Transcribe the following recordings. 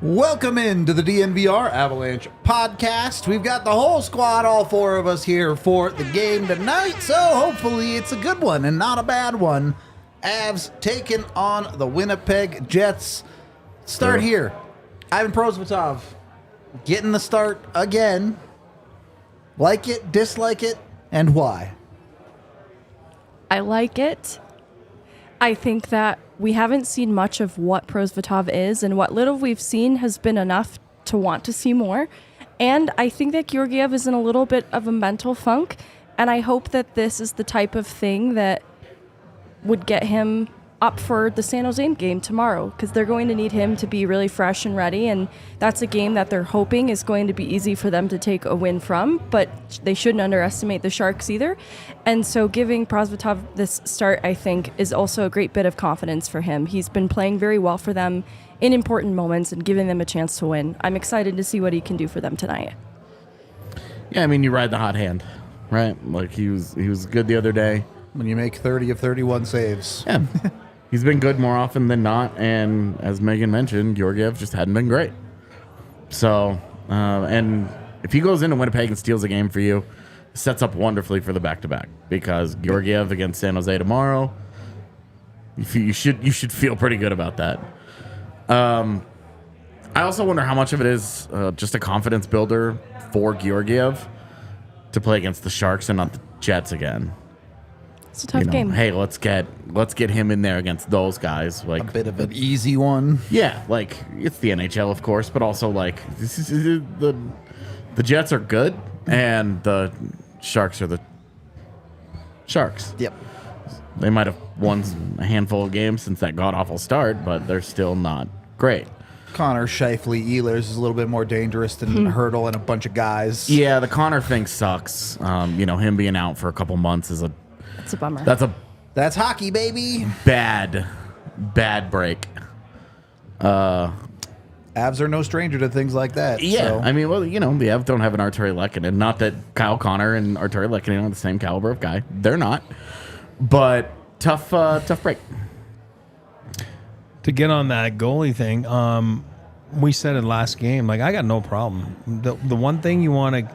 Welcome into the DNVR Avalanche podcast. We've got the whole squad, all four of us here for the game tonight, so hopefully it's a good one and not a bad one. Avs taking on the Winnipeg Jets. Start here. Ivan Prosvetov getting the start again. Like it, dislike it, and why? I like it. I think that we haven't seen much of what Prosvetov is, and what little we've seen has been enough to want to see more. And I think that Georgiev is in a little bit of a mental funk, and I hope that this is the type of thing that would get him up for the San Jose game tomorrow, because they're going to need him to be really fresh and ready, and that's a game that they're hoping is going to be easy for them to take a win from, but they shouldn't underestimate the Sharks either. And so giving Prosvetov this start, I think, is also a great bit of confidence for him. He's been playing very well for them in important moments and giving them a chance to win. I'm excited to see what he can do for them tonight. Yeah, I mean, you ride the hot hand, right? Like, he was good the other day. When you make 30 of 31 saves. Yeah. He's been good more often than not, and as Megan mentioned, Georgiev just hadn't been great. So, and if he goes into Winnipeg and steals a game for you, it sets up wonderfully for the back-to-back, because Georgiev against San Jose tomorrow, you should feel pretty good about that. I also wonder how much of it is just a confidence builder for Georgiev to play against the Sharks and not the Jets again. It's a tough game. Hey, let's get him in there against those guys. Like a bit of an easy one. Yeah, like it's the NHL, of course, but also like the Jets are good and the Sharks are the Sharks. Yep. They might have won a handful of games since that god awful start, but they're still not great. Connor Scheifele Ehlers is a little bit more dangerous than Hurdle and a bunch of guys. Yeah, the Connor thing sucks. Him being out for a couple months is It's a bummer. That's hockey, baby. Bad break. Avs are no stranger to things like that. Yeah, so. I mean, well, the Avs don't have an Arturi Lehkonen. Not that Kyle Connor and Arturi Lehkonen are the same caliber of guy. They're not. But tough break. To get on that goalie thing, we said it last game. Like, I got no problem. The one thing you want to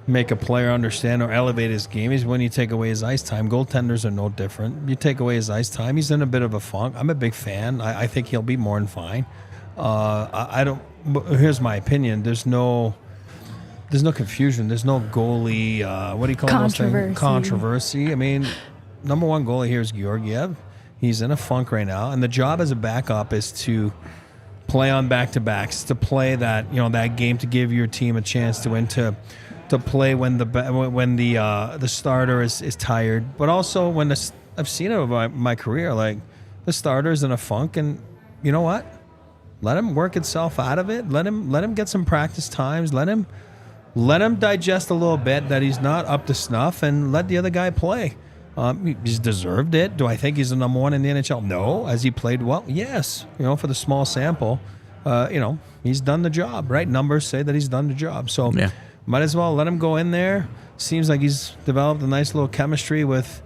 make a player understand or elevate his game is when you take away his ice time. Goaltenders are no different. You take away his ice time, he's in a bit of a funk. I'm a big fan. I think he'll be more than fine. I don't. Here's my opinion. There's no confusion. There's no goalie. What do you call those things? Controversy. I mean, number one goalie here is Georgiev. He's in a funk right now, and the job as a backup is to play on back-to-backs, to play that game to give your team a chance to win, to play when the starter is tired, but also when I've seen it over my career, like the starter's in a funk, and you know what? Let him work itself out of it. Let him get some practice times. Let him digest a little bit that he's not up to snuff, and let the other guy play. He's deserved it. Do I think he's the number one in the NHL? No. Has he played well? Yes. For the small sample, he's done the job, right? Numbers say that he's done the job. So yeah. Might as well let him go in there. Seems like he's developed a nice little chemistry with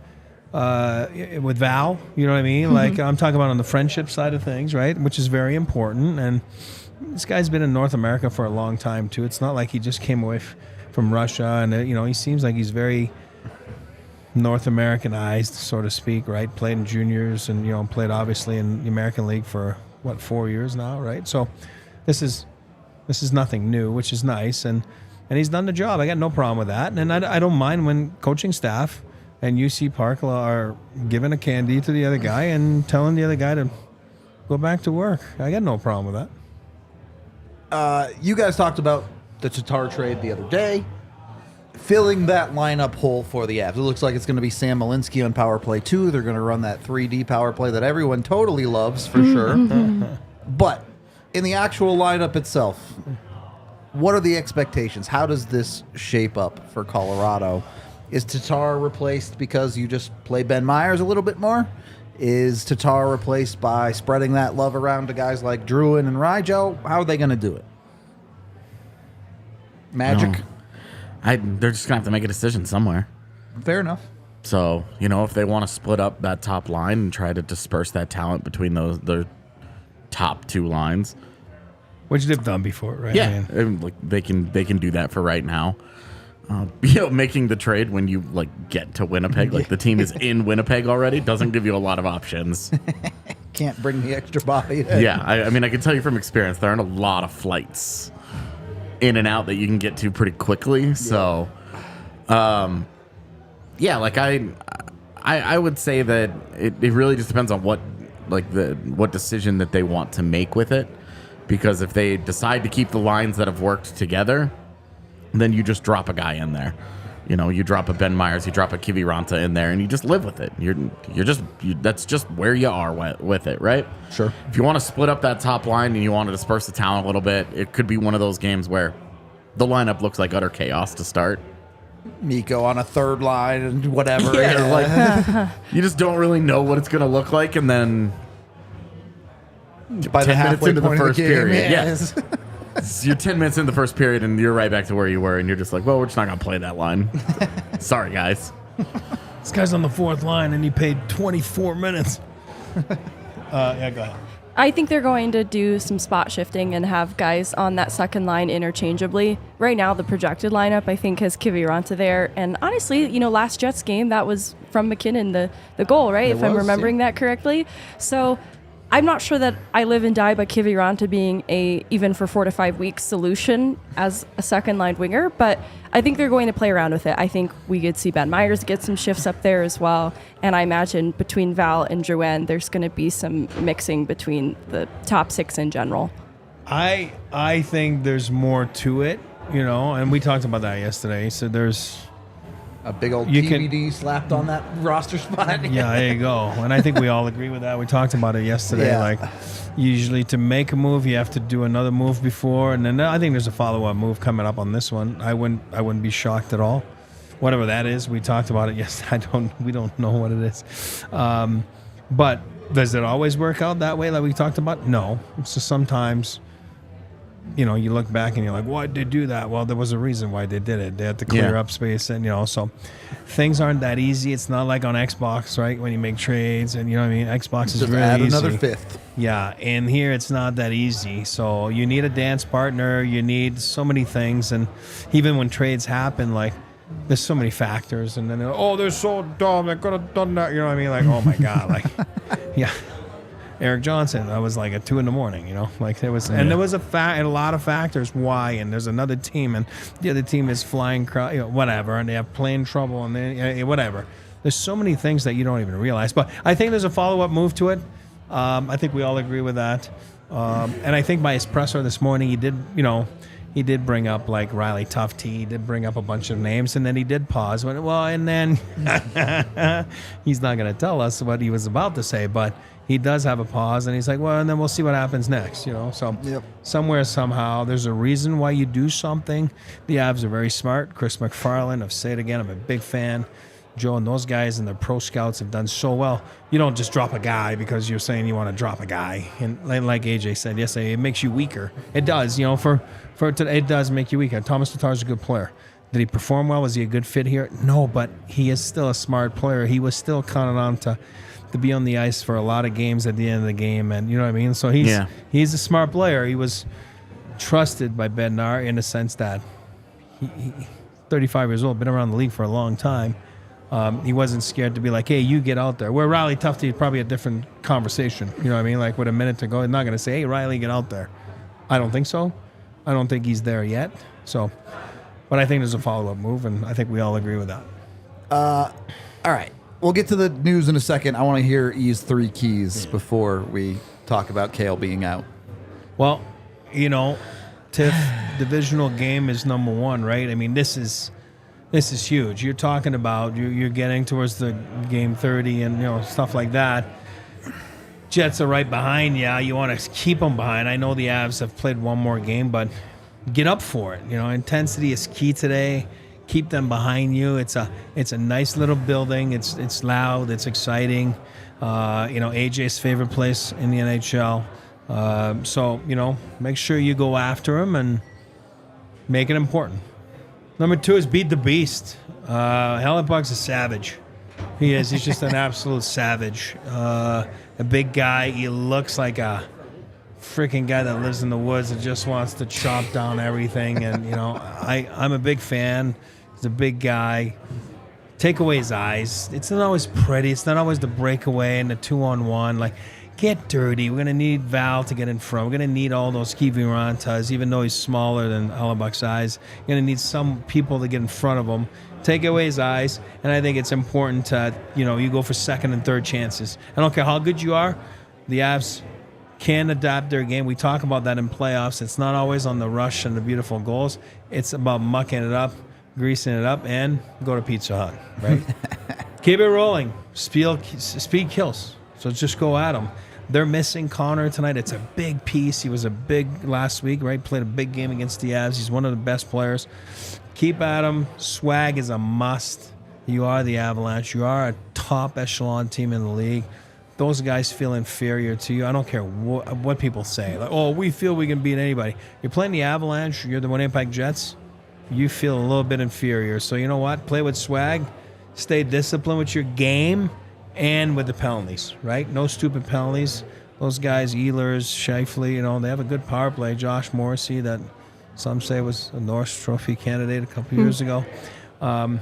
Val. You know what I mean? Mm-hmm. Like, I'm talking about on the friendship side of things, right? Which is very important. And this guy's been in North America for a long time, too. It's not like he just came away from Russia. And, he seems like he's very North Americanized, so to speak, right? Played in juniors and, played obviously in the American League for, 4 years now, right? So this is nothing new, which is nice. And he's done the job. I got no problem with that. And I don't mind when coaching staff and UC Parkla are giving a candy to the other guy and telling the other guy to go back to work. I got no problem with that. You guys talked about the Tatar trade the other day, filling that lineup hole for the Avs. It looks like it's going to be Sam Malinsky on power play 2. They're going to run that 3D power play that everyone totally loves for sure. But in the actual lineup itself, what are the expectations? How does this shape up for Colorado? Is Tatar replaced because you just play Ben Myers a little bit more? Is Tatar replaced by spreading that love around to guys like Druin and Ryjo? How are they going to do it? Magic? They're just going to have to make a decision somewhere. Fair enough. So, if they want to split up that top line and try to disperse that talent between their top two lines. Which they've done before, right? Yeah. They can do that for right now. Making the trade when you get to Winnipeg, the team is in Winnipeg already, doesn't give you a lot of options. Can't bring the extra body. Yeah, I mean, I can tell you from experience, there aren't a lot of flights in and out that you can get to pretty quickly. Yeah. So, I would say that it really just depends on what decision that they want to make with it, because if they decide to keep the lines that have worked together, then you just drop a guy in there. You drop a Ben Myers, you drop a Kivi Ranta in there, and you just live with it. That's just where you are with it, right? Sure. If you want to split up that top line and you want to disperse the talent a little bit, it could be one of those games where the lineup looks like utter chaos to start. Mikko on a third line and whatever. Yeah, you just don't really know what it's going to look like, and then by the 10 minutes into the first period, yes. You're 10 minutes in the first period, and you're right back to where you were, and you're just like, well, we're just not going to play that line. Sorry, guys. This guy's on the fourth line, and he paid 24 minutes. Yeah, go ahead. I think they're going to do some spot shifting and have guys on that second line interchangeably. Right now, the projected lineup, I think, has Kivi Ranta there. And honestly, last Jets game, that was from MacKinnon, the goal, right? If I'm remembering that correctly. So I'm not sure that I live and die by Kivi Ranta being even for 4 to 5 weeks solution as a second line winger, but I think they're going to play around with it. I think we could see Ben Myers get some shifts up there as well, and I imagine between Val and Drouin, there's going to be some mixing between the top six in general. I think there's more to it, and we talked about that yesterday. So there's a big old TBD slapped on that roster spot. Yeah, there you go. And I think we all agree with that. We talked about it yesterday. Yeah. Usually to make a move, you have to do another move before, and then I think there's a follow-up move coming up on this one. I wouldn't be shocked at all. Whatever that is, we talked about it yesterday. We don't know what it is. But does it always work out that way like we talked about? No. So sometimes you look back and you're like, why did they do that? Well, there was a reason why they did it. They had to clear up space, and so things aren't that easy. It's not like on Xbox, right? When you make trades, and Xbox is really add easy. Another fifth. Yeah, and here it's not that easy. So you need a dance partner. You need so many things, and even when trades happen, there's so many factors, and then they're so dumb. They could have done that. You know what I mean? Oh my god, yeah. Eric Johnson, I was at 2 a.m, there was, and there was a lot of factors why, and there's another team, and the other team is flying, whatever, and they have plane trouble, and they, whatever. There's so many things that you don't even realize, but I think there's a follow-up move to it. I think we all agree with that, and I think by his presser this morning, he did bring up Riley Tufte. He did bring up a bunch of names, and then he did pause. And then he's not going to tell us what he was about to say, but he does have a pause, and he's like, well, and then we'll see what happens next, So somewhere, somehow, there's a reason why you do something. The Avs are very smart. Chris McFarland, I've said it again, I'm a big fan. Joe and those guys and the pro scouts have done so well. You don't just drop a guy because you're saying you want to drop a guy. And like AJ said yesterday, it makes you weaker. It does, it does make you weaker. Thomas Tatar's a good player. Did he perform well? Was he a good fit here? No, but he is still a smart player. He was still counted on to be on the ice for a lot of games at the end of the game, and you know what I mean? So he's a smart player. He was trusted by Bednar in the sense that he 35 years old, been around the league for a long time. He wasn't scared to be like, hey, you get out there. Where Riley Tufte is probably a different conversation. You know what I mean? With a minute to go, he's not going to say, hey, Riley, get out there. I don't think so. I don't think he's there yet. So, but I think there's a follow-up move, and I think we all agree with that. All right. We'll get to the news in a second. I want to hear E's 3 keys before we talk about Kale being out. Well, TIFF divisional game is number 1, right? I mean, this is huge. You're talking about you're getting towards the game 30 and stuff like that. Jets are right behind you. You want to keep them behind. I know the Avs have played one more game, but get up for it. Intensity is key today. Keep them behind you. It's a nice little building. It's loud. It's exciting. AJ's favorite place in the NHL. So make sure you go after him and make it important. Number 2 is beat the beast. Hellebuck's a savage. He is. He's just an absolute savage. A big guy. He looks like a freaking guy that lives in the woods and just wants to chop down everything. And, I'm a big fan. He's a big guy. Take away his eyes. It's not always pretty. It's not always the breakaway and the 2-on-1. Like, get dirty. We're going to need Val to get in front. We're going to need all those Mikko Rantanes, even though he's smaller than Hellebuck's eyes. You're going to need some people to get in front of him. Take away his eyes, and I think it's important to, you go for second and third chances. I don't care how good you are. The Avs can adapt their game. We talk about that in playoffs. It's not always on the rush and the beautiful goals. It's about mucking it up, greasing it up, and go to Pizza Hut, right? Keep it rolling. Speed kills. So just go at them. They're missing Connor tonight. It's a big piece. He was a big last week, right? Played a big game against the Avs. He's one of the best players. Keep at him. Swag is a must. You are the Avalanche. You are a top echelon team in the league. Those guys feel inferior to you. I don't care what people say. Like, oh, we feel we can beat anybody. You're playing the Avalanche. You're the Winnipeg Jets. You feel a little bit inferior. So you know what? Play with swag. Stay disciplined with your game. And with the penalties, right? No stupid penalties. Those guys, Ehlers, Scheifele, they have a good power play. Josh Morrissey, that some say was a Norris Trophy candidate a couple years ago. No,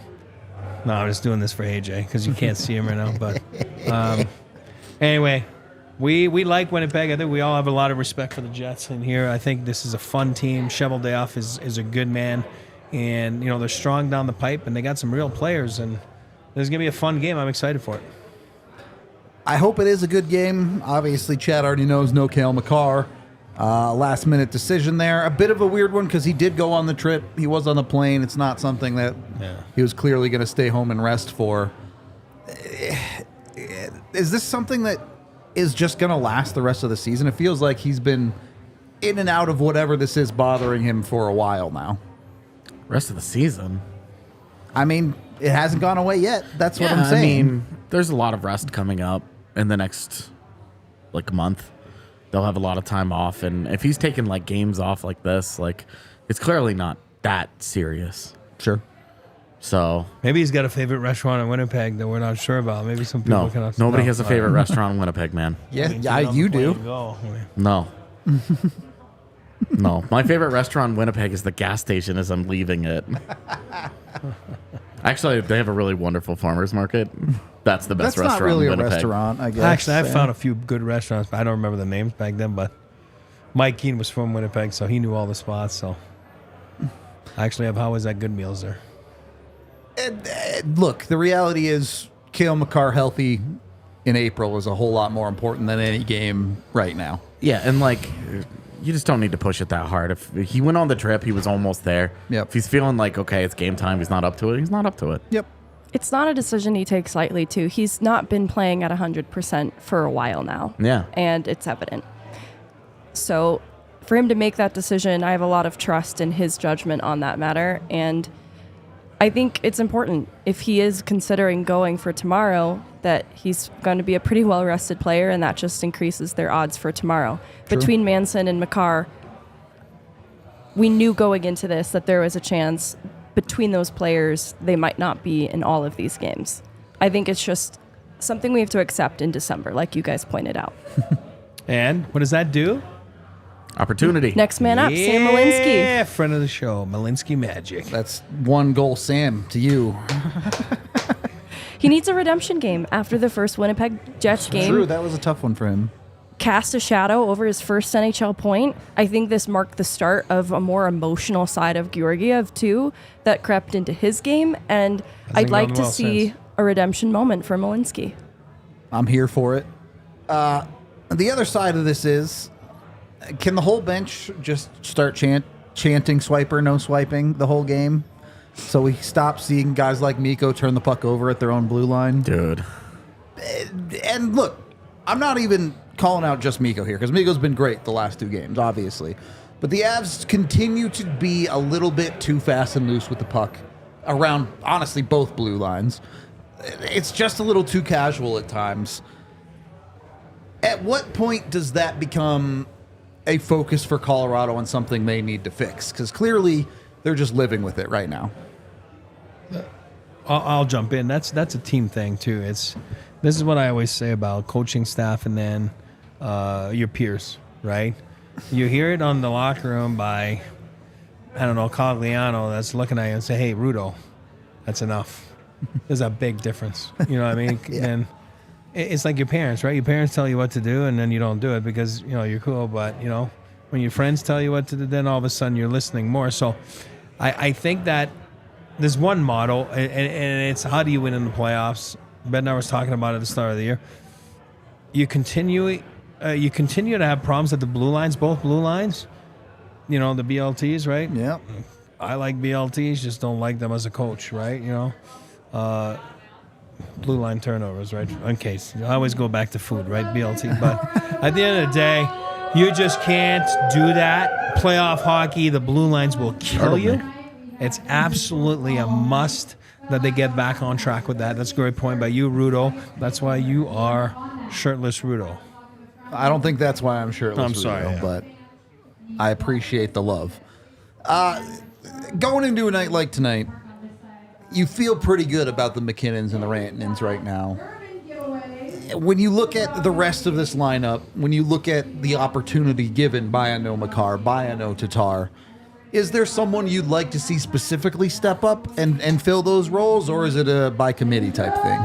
I'm just doing this for AJ because you can't see him right now. But anyway, we like Winnipeg. I think we all have a lot of respect for the Jets in here. I think this is a fun team. Cheveldayoff is a good man. And, they're strong down the pipe, and they got some real players. And this is going to be a fun game. I'm excited for it. I hope it is a good game. Obviously, Chad already knows no Cale Makar. Last-minute decision there. A bit of a weird one because he did go on the trip. He was on the plane. It's not something that he was clearly going to stay home and rest for. Is this something that is just going to last the rest of the season? It feels like he's been in and out of whatever this is bothering him for a while now. Rest of the season? I mean, it hasn't gone away yet. That's what I'm saying. I mean, there's a lot of rest coming up in the next month. They'll have a lot of time off, and if he's taking games off like this, it's clearly not that serious. Sure. So maybe he's got a favorite restaurant in Winnipeg that we're not sure about. Maybe some people can. Nobody has a favorite restaurant in Winnipeg, man. Yeah, you do. No. No, my favorite restaurant in Winnipeg is the gas station as I'm leaving it. Actually, they have a really wonderful farmer's market. That's the best restaurant really in Winnipeg. A restaurant, I guess. Actually, I found a few good restaurants, but I don't remember the names back then. But Mike Keane was from Winnipeg, so he knew all the spots. So I actually have How Is That Good meals there. Look, the reality is Cale Makar healthy in April is a whole lot more important than any game right now. Yeah, and you just don't need to push it that hard. If he went on the trip, he was almost there. Yep. If he's feeling okay, it's game time, he's not up to it, he's not up to it. Yep. It's not a decision he takes lightly, too. He's not been playing at 100% for a while now. Yeah. And it's evident. So for him to make that decision, I have a lot of trust in his judgment on that matter. And I think it's important, if he is considering going for tomorrow, that he's going to be a pretty well-rested player, and that just increases their odds for tomorrow. True. Between Manson and Makar, we knew going into this that there was a chance between those players they might not be in all of these games. I think it's just something we have to accept in December, like you guys pointed out. And what does that do? Opportunity. Next man up, Sam Malinsky. Yeah, friend of the show, Malinsky Magic. That's 1 goal, Sam, to you. He needs a redemption game after the first Winnipeg Jets game. True, that was a tough one for him. Cast a shadow over his first NHL point. I think this marked the start of a more emotional side of Georgiev, too, that crept into his game, and I'd like to see a redemption moment for Malinsky. I'm here for it. The other side of this is, can the whole bench just start chanting swiper, no swiping the whole game? So we stop seeing guys like Mikko turn the puck over at their own blue line? Dude. And look, I'm not even calling out just Mikko here, because Mikko's been great the last 2 games, obviously. But the Avs continue to be a little bit too fast and loose with the puck around, honestly, both blue lines. It's just a little too casual at times. At what point does that become a focus for Colorado and something they need to fix? Because clearly they're just living with it right now. I'll jump in. That's a team thing too. This is what I always say about coaching staff and then your peers, right? You hear it on the locker room by, I don't know, Cogliano that's looking at you and say, "Hey, Rudo, that's enough." There's a big difference. You know what I mean? Yeah. And it's like your parents, right? Your parents tell you what to do and then you don't do it because, you're cool. But, when your friends tell you what to do, then all of a sudden you're listening more. So I think that there's one model, and it's how do you win in the playoffs? Ben and I was talking about it at the start of the year. You continue to have problems at the blue lines, both blue lines. The BLTs, right? Yeah. I like BLTs, just don't like them as a coach, right? Blue line turnovers, right? In case. I always go back to food, right? BLT. But at the end of the day, you just can't do that. Playoff hockey, the blue lines will kill you. It's absolutely a must that they get back on track with that. That's a great point by you, Rudo. That's why you are shirtless Rudo. I don't think that's why I'm shirtless. I'm sorry, Rudo, yeah. but I appreciate the love. Going into a night like tonight, you feel pretty good about the MacKinnons and the Rantanens right now. When you look at the rest of this lineup, when you look at the opportunity given by a No Makar, by a No Tatar, is there someone you'd like to see specifically step up and fill those roles, or is it a by committee type thing?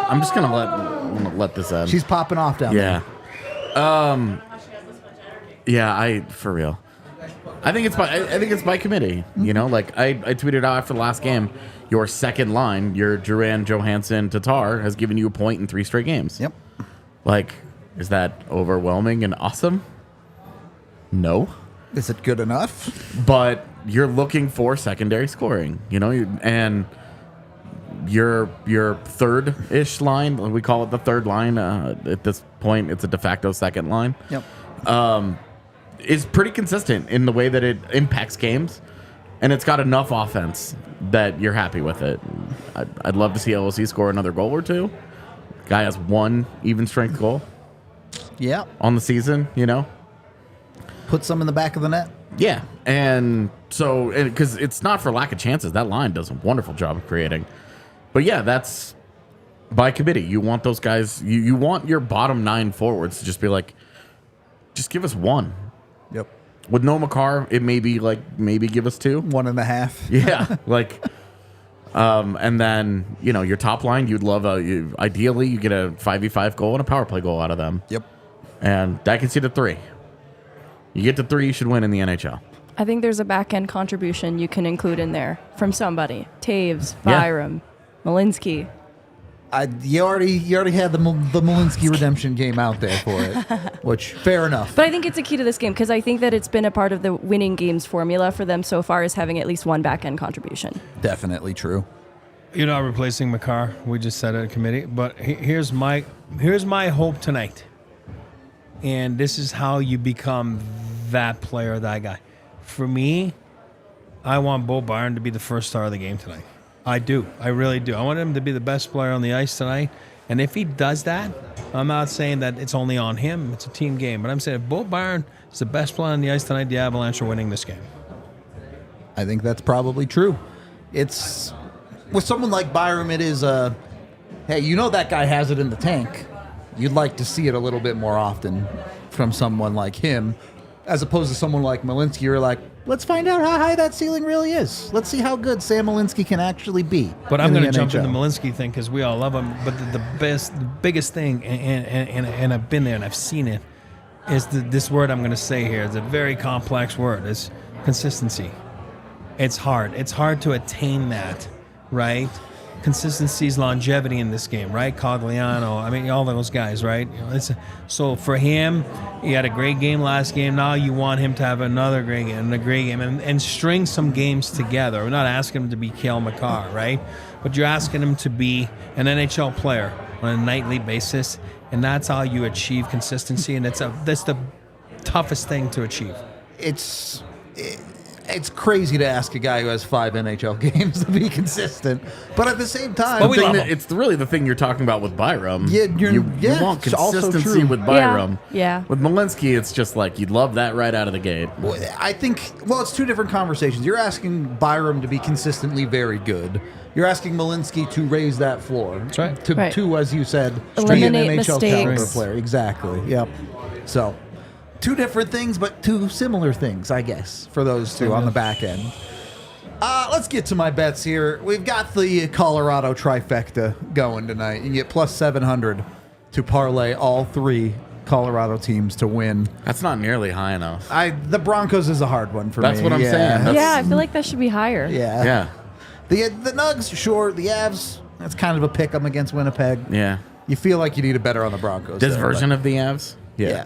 I'm just gonna let this end. She's popping off down there. Yeah. For real. I think it's by committee. Like I tweeted out after the last game, your second line, your Duran, Johansson, Tatar has given you a point in 3 straight games. Yep. Like, is that overwhelming and awesome? No. Is it good enough? But you're looking for secondary scoring, and your third-ish line, we call it the third line. At this point, it's a de facto second line. Yep. Is pretty consistent in the way that it impacts games, and it's got enough offense that you're happy with it. I'd love to see LOC score another goal or two. Guy has 1 even strength goal. Yeah. On the season, Put some in the back of the net. Yeah, and so because it's not for lack of chances, that line does a wonderful job of creating. But yeah, that's by committee. You want those guys. You want your bottom 9 forwards to just be like, just give us 1. Yep. With no Makar, it may be like maybe give us 2. 1.5. Yeah, and then your top line, you'd love ideally you get a 5v5 goal and a power play goal out of them. Yep. And that gets you to 3. You get to 3, you should win in the NHL. I think there's a back end contribution you can include in there from somebody. Taves, Byram, Malinsky. You already had the Malinsky redemption game out there for it, which fair enough. But I think it's a key to this game because I think that it's been a part of the winning games formula for them so far is having at least one back end contribution. Definitely true. You're not replacing Makar. We just said it at committee. But here's my hope tonight. And this is how you become that player, that guy. For me, I want Bo Byron to be the first star of the game tonight. I do. I really do. I want him to be the best player on the ice tonight. And if he does that, I'm not saying that it's only on him. It's a team game. But I'm saying if Bo Byron is the best player on the ice tonight, the Avalanche are winning this game. I think that's probably true. It's with someone like Byram, it is hey, that guy has it in the tank. You'd like to see it a little bit more often from someone like him, as opposed to someone like Malinsky. You're like, let's find out how high that ceiling really is. Let's see how good Sam Malinsky can actually be. But I'm going to jump in the Malinsky thing because we all love him. But the biggest thing, and I've been there and I've seen it, is this word I'm going to say here. It's a very complex word. It's consistency. It's hard. It's hard to attain that, right? Consistency's longevity in this game, right? Cogliano, all those guys, right? So for him, he had a great game last game. Now you want him to have another great game, and string some games together. We're not asking him to be Cale Makar, right? But you're asking him to be an NHL player on a nightly basis, and that's how you achieve consistency. And that's the toughest thing to achieve. It's crazy to ask a guy who has 5 NHL games to be consistent, but at the same time, But we love him. It's really the thing you're talking about with Byram. Yeah, you want it's also consistency true. with Byram. Yeah. With Malinsky, it's just like you'd love that right out of the gate. I think, it's two different conversations. You're asking Byram to be consistently very good. You're asking Malinsky to raise that floor. That's right. To, as you said, Eliminate be an NHL caliber mistakes. player. Exactly. Yep. So, two different things, but two similar things, I guess, for those two on the back end. Let's get to my bets here. We've got the Colorado trifecta going tonight. You get plus 700 to parlay all 3 Colorado teams to win. That's not nearly high enough. The Broncos is a hard one for me. That's what I'm saying. That's- Yeah, I feel like that should be higher. Yeah. Yeah. The Nugs, sure. The Avs, that's kind of a pick 'em against Winnipeg. Yeah. You feel like you need a better on the Broncos. This there, version but- of the Avs? Yeah.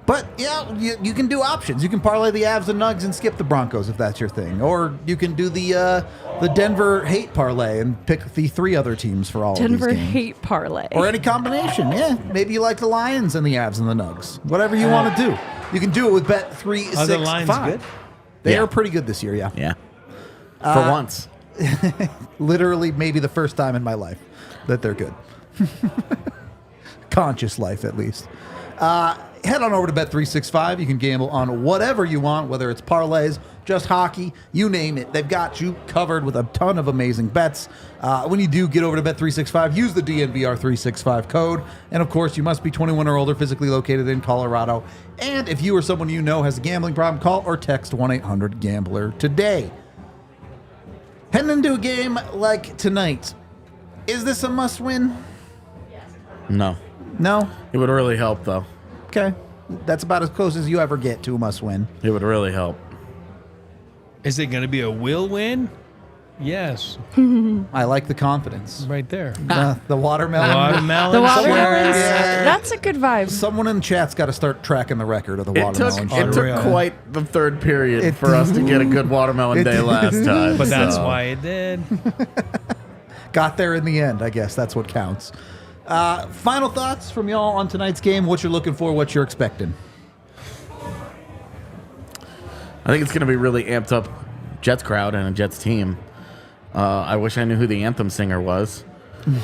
But, you can do options. You can parlay the Avs and Nugs and skip the Broncos if that's your thing. Or you can do the Denver hate parlay and pick the 3 other teams for all Denver of these games. hate parlay. Or any combination, yeah. Maybe you like the Lions and the Avs and the Nugs. Whatever you want to do. You can do it with bet 365. Are the Lions good? They Yeah. are pretty good this year, yeah. Yeah. For once. Literally maybe the first time in my life that they're good. Conscious life, at least. Head on over to Bet365. You can gamble on whatever you want, whether it's parlays, just hockey, you name it. They've got you covered with a ton of amazing bets. When you do get over to Bet365, use the DNVR 365 code. And, of course, you must be 21 or older, physically located in Colorado. And if you or someone you know has a gambling problem, call or text 1-800-GAMBLER today. Heading into a game like tonight, is this a must-win? No. No? It would really help, though. Okay. That's about as close as you ever get to a must-win. It would really help. Is it going to be a will win? Yes. I like the confidence. Right there. The watermelon. Watermelon. The watermelons, Yeah. that's a good vibe. Someone in chat's got to start tracking the record of the It watermelon. took Unreal. quite the third period It for us to get a good watermelon It day did. last time. But that's so. why it did. Got there in the end, I guess. That's what counts. Final thoughts from y'all on tonight's game. What you're looking for, what you're expecting. I think it's going to be really amped up Jets crowd and a Jets team. I wish I knew who the anthem singer was,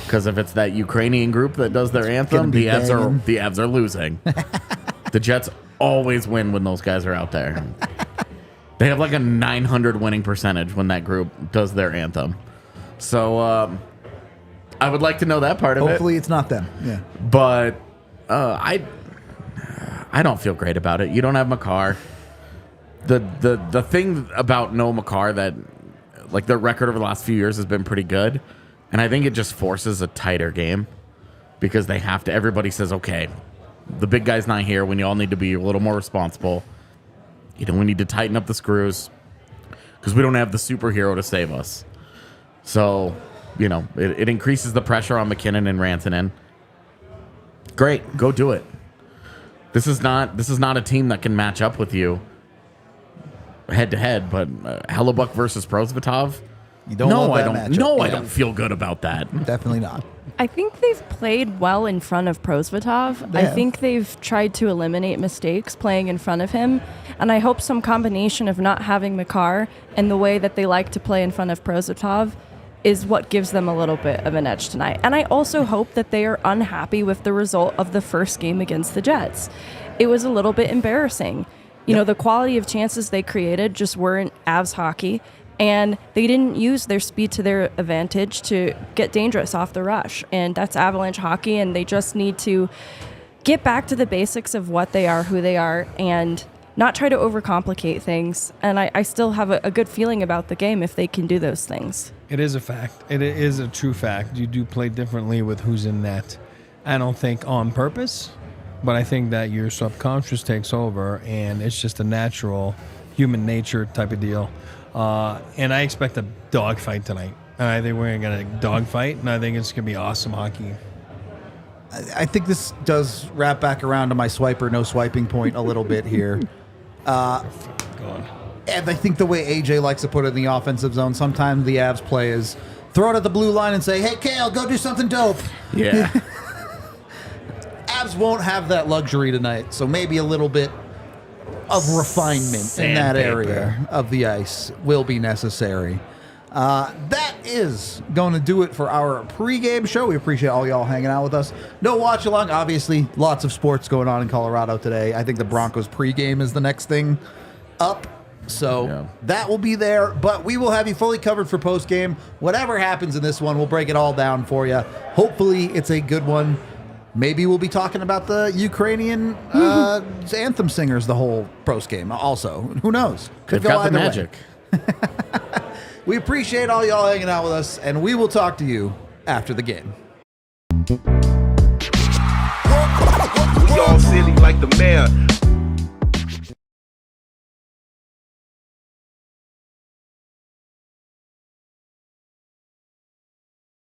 because if it's that Ukrainian group that does their anthem, be the banging. Avs are losing. The Jets always win when those guys are out there. They have like a 900 winning percentage when that group does their anthem. So I would like to know that part of Hopefully it's not them. Yeah. it. But I don't feel great about it. You don't have Makar. The thing about no Makar that, like, their record over the last few years has been pretty good, and I think it just forces a tighter game because they have to. Everybody says, okay, the big guy's not here. We all need to be a little more responsible. We need to tighten up the screws because we don't have the superhero to save us. So, it increases the pressure on MacKinnon and Rantanen. Great, go do it. This is not a team that can match up with you head to head, but Hellebuck versus Prosvetov. You don't love that matchup. No, I Yeah. don't feel good about that. Definitely not. I think they've played well in front of Prosvetov. They I have. think they've tried to eliminate mistakes playing in front of him. And I hope some combination of not having Makar and the way that they like to play in front of Prosvetov is what gives them a little bit of an edge tonight. And I also hope that they are unhappy with the result of the first game against the Jets. It was a little bit embarrassing. The quality of chances they created just weren't Avs hockey. And they didn't use their speed to their advantage to get dangerous off the rush. And that's Avalanche hockey, and they just need to get back to the basics of what they are, who they are, and not try to overcomplicate things. And I still have a good feeling about the game if they can do those things. It is a fact. It is a true fact. You do play differently with who's in net. I don't think on purpose, but I think that your subconscious takes over, and it's just a natural human nature type of deal. And I expect a dogfight tonight. I think we're going to get a dogfight, and I think it's going to be awesome hockey. I think this does wrap back around to my swiper, no swiping point a little bit here. God. And I think the way AJ likes to put it in the offensive zone, sometimes the Avs play is throw it at the blue line and say, hey, Kale, go do something dope. Yeah. Avs won't have that luxury tonight, so maybe a little bit of refinement in that area Sandpaper. of the ice will be necessary. That is going to do it for our pregame show. We appreciate all y'all hanging out with us. No watch along. Obviously, lots of sports going on in Colorado today. I think the Broncos pregame is the next thing up. So that will be there. But we will have you fully covered for postgame. Whatever happens in this one, we'll break it all down for you. Hopefully, it's a good one. Maybe we'll be talking about the Ukrainian anthem singers the whole postgame also. Who knows? Could They've go got the either way. magic. We appreciate all y'all hanging out with us, and we will talk to you after the game. We all silly like the mayor.